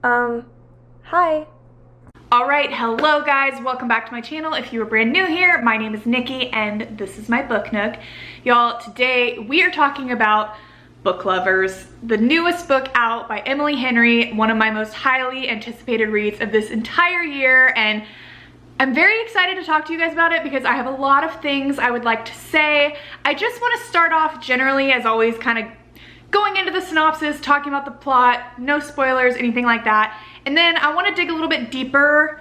Hi. All right, hello guys, welcome back to my channel. If you are brand new here, my name is Nikki and this is my book nook. Y'all, today we are talking about Book Lovers, the newest book out by Emily Henry, one of my most highly anticipated reads of this entire year, and I'm very excited to talk to you guys about it because I have a lot of things I would like to say. I just want to start off generally, as always, kind of going into the synopsis, talking about the plot, no spoilers, anything like that. And then I want to dig a little bit deeper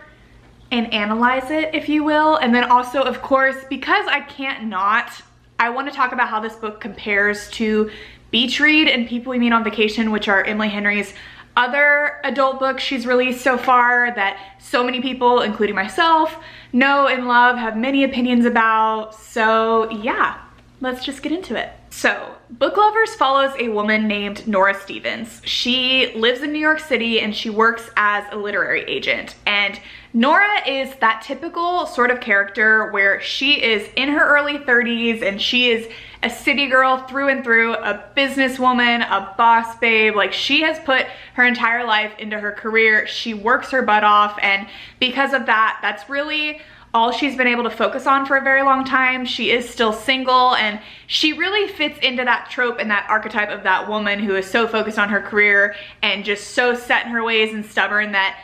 and analyze it, if you will. And then also, of course, because I can't not, I want to talk about how this book compares to Beach Read and People We Meet on Vacation, which are Emily Henry's other adult books she's released so far that so many people, including myself, know and love, have many opinions about. So yeah, let's just get into it. So, Book Lovers follows a woman named Nora Stevens. She lives in New York City and she works as a literary agent. And Nora is that typical sort of character where she is in her early 30s and she is a city girl through and through, a businesswoman, a boss babe. Like, she has put her entire life into her career. She works her butt off, and because of that, that's really all she's been able to focus on for a very long time. She is still single, and she really fits into that trope and that archetype of that woman who is so focused on her career and just so set in her ways and stubborn that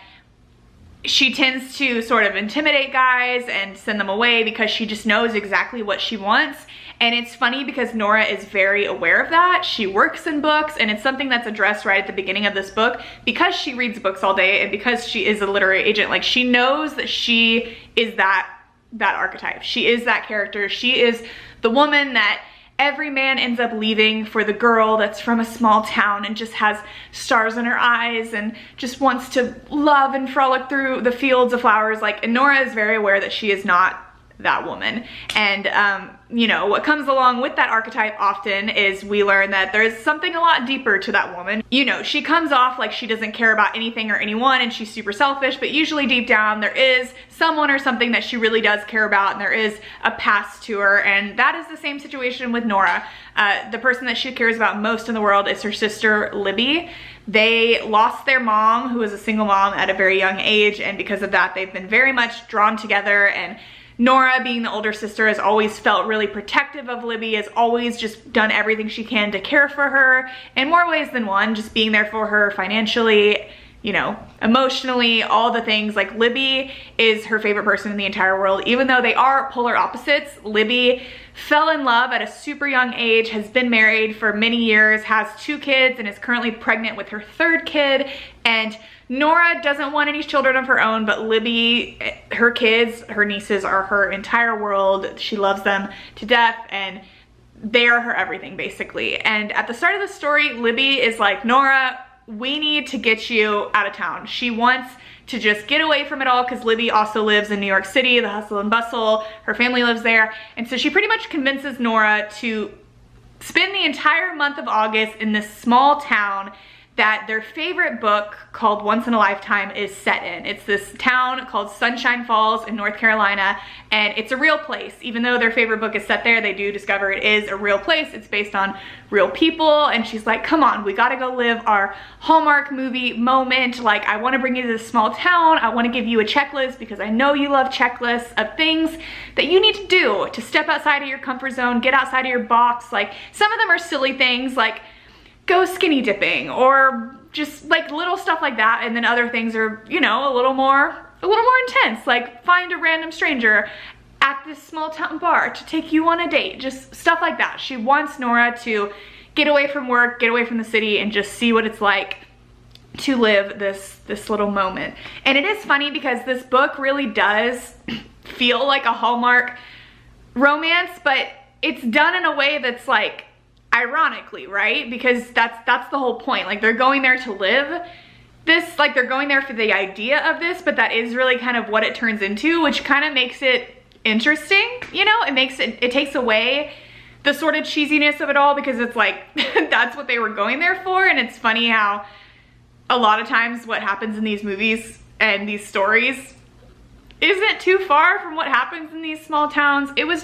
she tends to sort of intimidate guys and send them away because she just knows exactly what she wants. And it's funny because Nora is very aware of that. She works in books, and it's something that's addressed right at the beginning of this book because she reads books all day and because she is a literary agent. Like, she knows that she is that archetype. She is that character. She is the woman that every man ends up leaving for the girl that's from a small town and just has stars in her eyes and just wants to love and frolic through the fields of flowers. Like, and Nora is very aware that she is not that woman. And you know, what comes along with that archetype often is we learn that there's something a lot deeper to that woman. You know, she comes off like she doesn't care about anything or anyone and she's super selfish, but usually deep down there is someone or something that she really does care about, and there is a past to her. And that is the same situation with Nora. The person that she cares about most in the world is her sister Libby. They lost their mom, who was a single mom, at a very young age, and because of that they've been very much drawn together. And Nora, being the older sister, has always felt really protective of Libby, has always just done everything she can to care for her in more ways than one, just being there for her financially, you know, emotionally, all the things. Like, Libby is her favorite person in the entire world. Even though they are polar opposites, Libby fell in love at a super young age, has been married for many years, has 2 kids, and is currently pregnant with her 3rd kid. And Nora doesn't want any children of her own, but Libby, her kids, her nieces, are her entire world. She loves them to death, and they are her everything, basically. And at the start of the story, Libby is like, Nora, we need to get you out of town. She wants to just get away from it all because Libby also lives in New York City, the hustle and bustle. Her family lives there. And so she pretty much convinces Nora to spend the entire month of August in this small town that their favorite book, called Once in a Lifetime, is set in. It's this town called Sunshine Falls in North Carolina, and it's a real place. Even though their favorite book is set there, they do discover it is a real place. It's based on real people, and she's like, come on, we gotta go live our Hallmark movie moment. Like, I wanna bring you to this small town. I wanna give you a checklist because I know you love checklists of things that you need to do to step outside of your comfort zone, get outside of your box. Like, some of them are silly things, like go skinny dipping or just like little stuff like that, and then other things are, you know, a little more intense, like find a random stranger at this small town bar to take you on a date, just stuff like that. She wants Nora to get away from work, get away from the city, and just see what it's like to live this little moment. And it is funny because this book really does feel like a Hallmark romance, but it's done in a way that's like, ironically, right? Because that's the whole point. Like, they're going there to live this, like they're going there for the idea of this, but that is really kind of what it turns into, which kind of makes it interesting, you know? It takes away the sort of cheesiness of it all because it's like, that's what they were going there for. And it's funny how a lot of times what happens in these movies and these stories isn't too far from what happens in these small towns. It was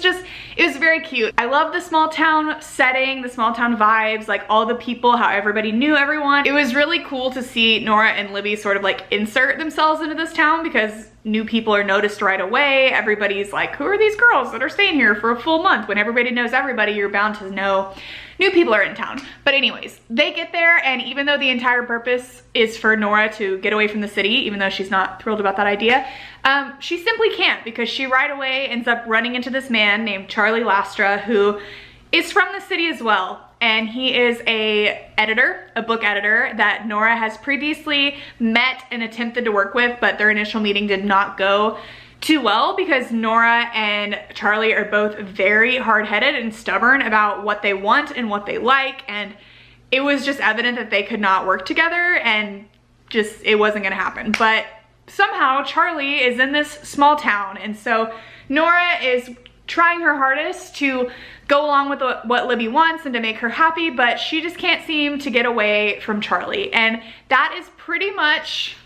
very cute. I love the small town setting, the small town vibes, like all the people, how everybody knew everyone. It was really cool to see Nora and Libby sort of like insert themselves into this town because new people are noticed right away. Everybody's like, who are these girls that are staying here for a full month? When everybody knows everybody, you're bound to know new people are in town. But anyways, they get there, and even though the entire purpose is for Nora to get away from the city, even though she's not thrilled about that idea, she simply can't, because she right away ends up running into this man named Charlie Lastra, who is from the city as well. And he is a book editor that Nora has previously met and attempted to work with, but their initial meeting did not go too well because Nora and Charlie are both very hard-headed and stubborn about what they want and what they like, and it was just evident that they could not work together, and just it wasn't gonna happen. But somehow Charlie is in this small town, and so Nora is trying her hardest to go along with what Libby wants and to make her happy, but she just can't seem to get away from Charlie. And that is pretty much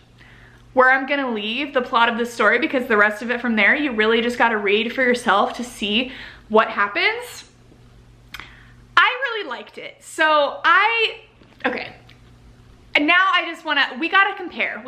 where I'm gonna leave the plot of this story, because the rest of it from there, you really just gotta read for yourself to see what happens. I really liked it. So okay. And now I just wanna, we gotta compare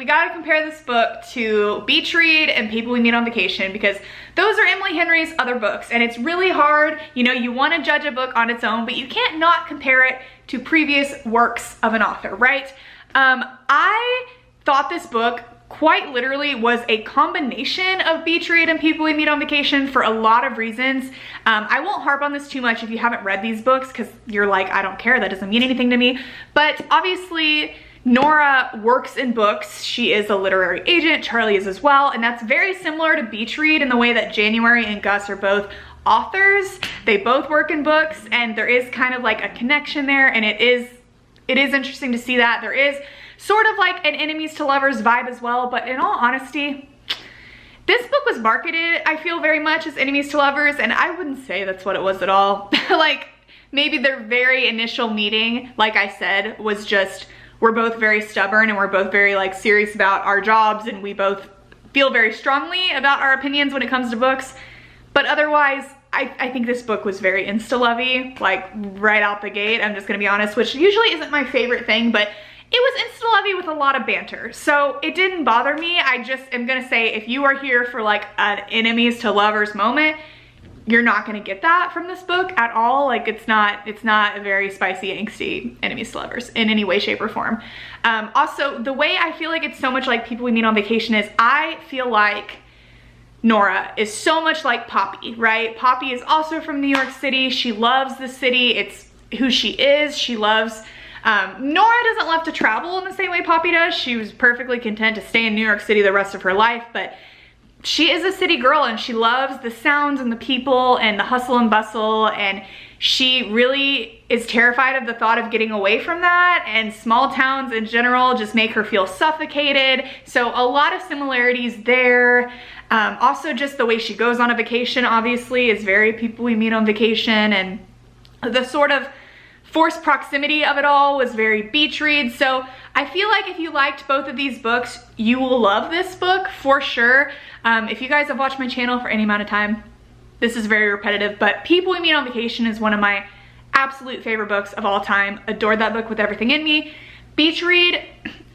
this book to Beach Read and People We Meet on Vacation, because those are Emily Henry's other books, and it's really hard, you know, you wanna judge a book on its own, but you can't not compare it to previous works of an author, right? I thought this book quite literally was a combination of Beach Read and People We Meet on Vacation for a lot of reasons. I won't harp on this too much if you haven't read these books, because you're like, I don't care, that doesn't mean anything to me. But obviously, Nora works in books. She is a literary agent, Charlie is as well, and that's very similar to Beach Read in the way that January and Gus are both authors. They both work in books, and there is kind of like a connection there, and it is interesting to see that. There is sort of like an enemies to lovers vibe as well, but in all honesty, this book was marketed, I feel, very much as enemies to lovers, and I wouldn't say that's what it was at all. Like, maybe their very initial meeting, like I said, was just, we're both very stubborn and we're both very like serious about our jobs, and we both feel very strongly about our opinions when it comes to books. But otherwise, I think this book was very insta-lovey, like right out the gate, I'm just gonna be honest, which usually isn't my favorite thing, but it was insta-lovey with a lot of banter, so it didn't bother me. I just am gonna say, if you are here for like an enemies to lovers moment, you're not gonna get that from this book at all. Like, it's not a very spicy, angsty enemies to lovers in any way, shape, or form. Also, the way I feel like it's so much like People We Meet on Vacation is, I feel like Nora is so much like Poppy, right? Poppy is also from New York City. She loves the city. It's who she is. She loves, Nora doesn't love to travel in the same way Poppy does. She was perfectly content to stay in New York City the rest of her life, but she is a city girl, and she loves the sounds and the people and the hustle and bustle, and she really is terrified of the thought of getting away from that, and small towns in general just make her feel suffocated. So a lot of similarities there. Also, just the way she goes on a vacation, obviously, is very People We Meet on Vacation, and the sort of forced proximity of it all was very Beach Read. So I feel like if you liked both of these books, you will love this book for sure. If you guys have watched my channel for any amount of time, this is very repetitive, but People We Meet on Vacation is one of my absolute favorite books of all time. Adored that book with everything in me. Beach Read,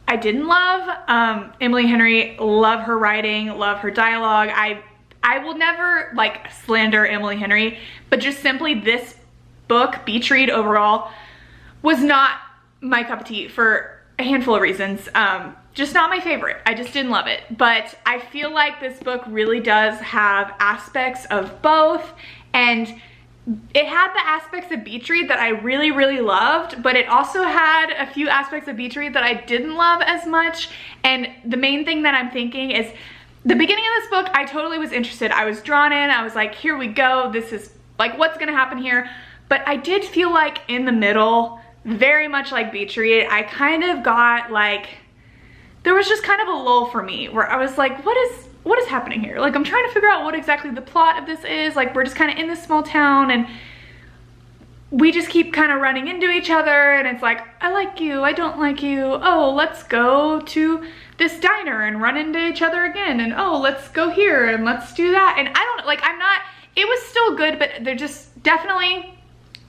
I didn't love. Emily Henry, love her writing, love her dialogue. I will never like slander Emily Henry, but just simply this book, Beach Read overall, was not my cup of tea for a handful of reasons. Just not my favorite. I just didn't love it. But I feel like this book really does have aspects of both, and it had the aspects of Beach Read that I really, really loved, but it also had a few aspects of Beach Read that I didn't love as much. And the main thing that I'm thinking is, the beginning of this book, I totally was interested. I was drawn in. I was like, here we go. This is like, what's gonna happen here? But I did feel like in the middle, very much like Beach Read, I kind of got like, there was just kind of a lull for me where I was like, what is happening here? Like, I'm trying to figure out what exactly the plot of this is. Like, we're just kind of in this small town, and we just keep kind of running into each other, and it's like, I like you, I don't like you, oh, let's go to this diner and run into each other again, and oh, let's go here and let's do that. And I don't, like, it was still good, but they're just definitely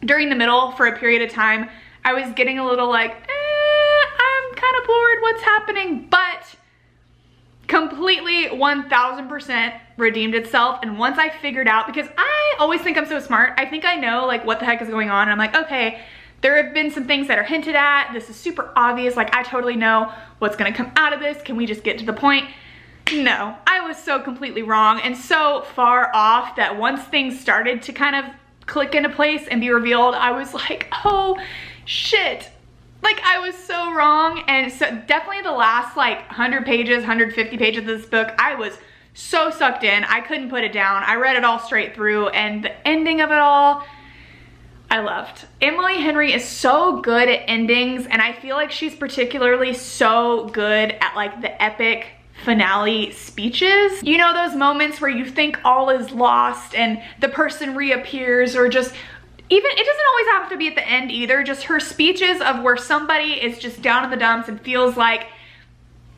during the middle for a period of time, I was getting a little like, I'm kind of bored, what's happening? But completely 1000% redeemed itself. And once I figured out, because I always think I'm so smart, I think I know like what the heck is going on. And I'm like, okay, there have been some things that are hinted at. This is super obvious. Like, I totally know what's gonna come out of this. Can we just get to the point? No, I was so completely wrong and so far off that once things started to kind of click into place and be revealed, I was like, oh shit. Like, I was so wrong. And so definitely the last like 100 pages, 150 pages of this book, I was so sucked in. I couldn't put it down. I read it all straight through, and the ending of it all, I loved. Emily Henry is so good at endings, and I feel like she's particularly so good at like the epic finale speeches. You know, those moments where you think all is lost and the person reappears, or just even, it doesn't always have to be at the end either, just her speeches of where somebody is just down in the dumps and feels like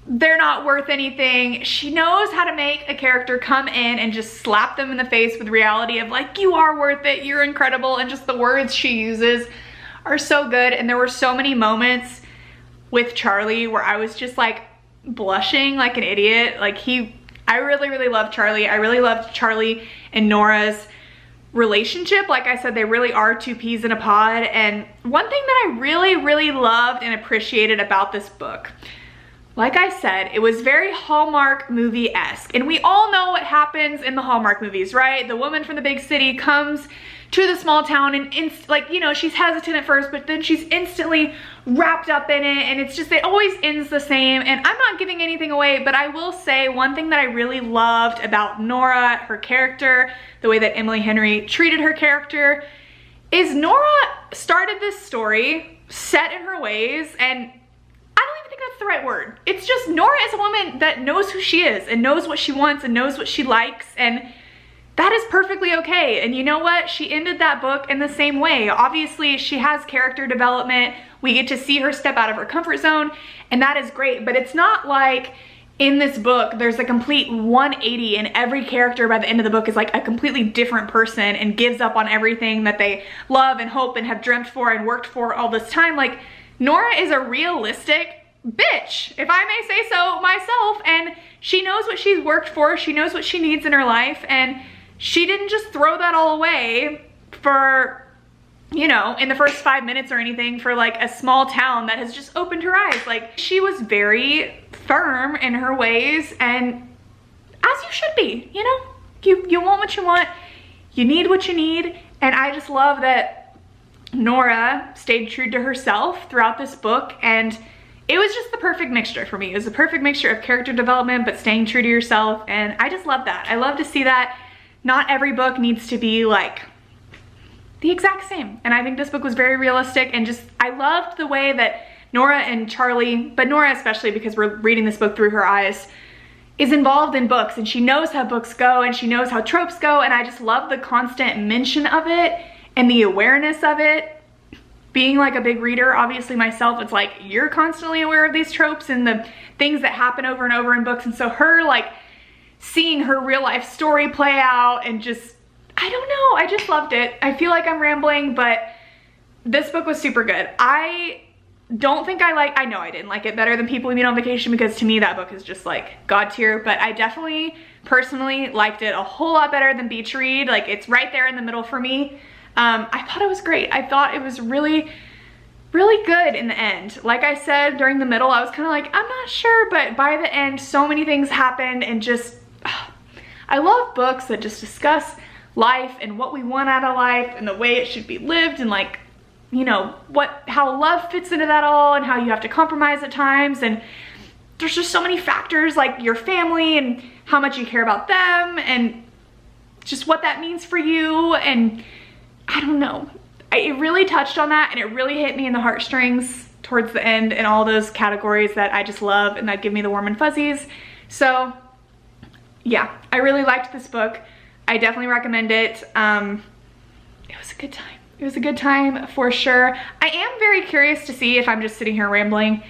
they're not worth anything. She knows how to make a character come in and just slap them in the face with reality of like, you are worth it, you're incredible, and just the words she uses are so good. And there were so many moments with Charlie where I was just like blushing like an idiot. Like, I really, really loved Charlie. I really loved Charlie and Nora's relationship. Like I said, they really are two peas in a pod. And one thing that I really, really loved and appreciated about this book, like I said, it was very Hallmark movie-esque. And we all know what happens in the Hallmark movies, right? The woman from the big city comes to the small town and like, you know, she's hesitant at first, but then she's instantly wrapped up in it, and it's just, it always ends the same. And I'm not giving anything away, but I will say one thing that I really loved about Nora, her character, the way that Emily Henry treated her character, is Nora started this story set in her ways, and I don't even think that's the right word. It's just, Nora is a woman that knows who she is and knows what she wants and knows what she likes, and that is perfectly okay. And you know what? She ended that book in the same way. Obviously, she has character development. We get to see her step out of her comfort zone, and that is great. But it's not like in this book, there's a complete 180 and every character by the end of the book is like a completely different person and gives up on everything that they love and hope and have dreamt for and worked for all this time. Like, Nora is a realistic bitch, if I may say so myself, and she knows what she's worked for. She knows what she needs in her life, and she didn't just throw that all away for, you know, in the first 5 minutes or anything, for like a small town that has just opened her eyes. Like, she was very firm in her ways, and as you should be, you know? You want what you want, you need what you need, and I just love that Nora stayed true to herself throughout this book, and it was just the perfect mixture for me. It was the perfect mixture of character development but staying true to yourself, and I just love that. I love to see that. Not every book needs to be like the exact same. And I think this book was very realistic, and just, I loved the way that Nora and Charlie, but Nora especially because we're reading this book through her eyes, is involved in books, and she knows how books go and she knows how tropes go, and I just love the constant mention of it and the awareness of it. Being like a big reader, obviously myself, it's like you're constantly aware of these tropes and the things that happen over and over in books, and so her like seeing her real life story play out, and just, I don't know, I just loved it. I feel like I'm rambling, but this book was super good. I don't think I know I didn't like it better than People We Meet on Vacation, because to me that book is just like God tier, but I definitely personally liked it a whole lot better than Beach Read. Like, it's right there in the middle for me. I thought it was great. I thought it was really, really good in the end. Like I said, during the middle, I was kind of like, I'm not sure, but by the end, so many things happened, and just, I love books that just discuss life and what we want out of life and the way it should be lived, and like, you know, how love fits into that all, and how you have to compromise at times, and there's just so many factors, like your family and how much you care about them and just what that means for you, and I don't know. It really touched on that, and it really hit me in the heartstrings towards the end, and all those categories that I just love and that give me the warm and fuzzies. So yeah, I really liked this book. I definitely recommend it. It was a good time. It was a good time for sure. I am very curious to see, if I'm just sitting here rambling,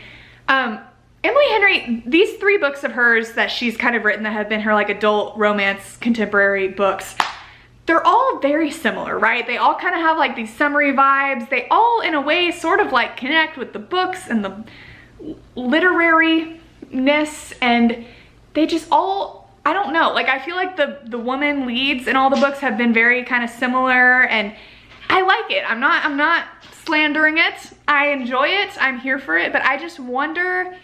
Emily Henry, these 3 books of hers that she's kind of written that have been her like adult romance contemporary books, they're all very similar, right? They all kind of have like these summary vibes. They all in a way sort of like connect with the books and the literariness, and they just all, I don't know, like I feel like the woman leads in all the books have been very kind of similar, and I like it. I'm not slandering it. I enjoy it. I'm here for it, but I just wonder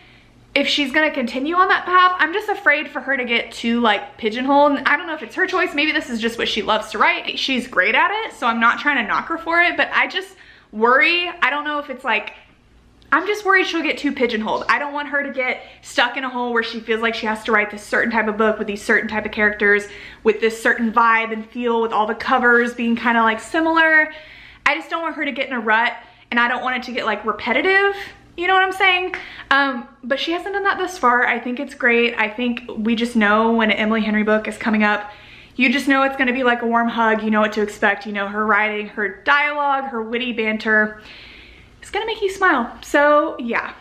if she's gonna continue on that path. I'm just afraid for her to get too like pigeonholed. I don't know if it's her choice. Maybe this is just what she loves to write. She's great at it, so I'm not trying to knock her for it, but I just worry. I don't know if it's like, I'm just worried she'll get too pigeonholed. I don't want her to get stuck in a hole where she feels like she has to write this certain type of book with these certain type of characters, with this certain vibe and feel, with all the covers being kind of like similar. I just don't want her to get in a rut, and I don't want it to get like repetitive. You know what I'm saying? But she hasn't done that thus far. I think it's great. I think we just know when an Emily Henry book is coming up, you just know it's gonna be like a warm hug. You know what to expect. You know her writing, her dialogue, her witty banter. It's gonna make you smile. So yeah,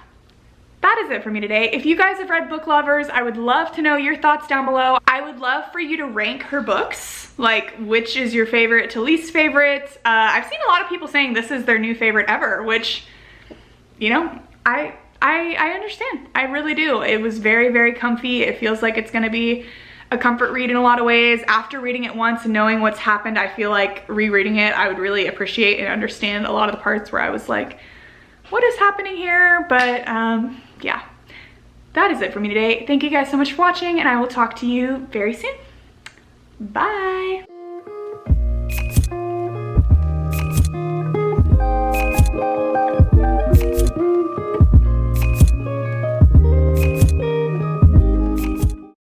that is it for me today. If you guys have read Book Lovers, I would love to know your thoughts down below. I would love for you to rank her books, like which is your favorite to least favorite. I've seen a lot of people saying this is their new favorite ever, which, you know, I understand. I really do. It was very, very comfy. It feels like it's gonna be a comfort read in a lot of ways. After reading it once and knowing what's happened, I feel like rereading it, I would really appreciate and understand a lot of the parts where I was like, what is happening here? But yeah, that is it for me today. Thank you guys so much for watching, and I will talk to you very soon. Bye.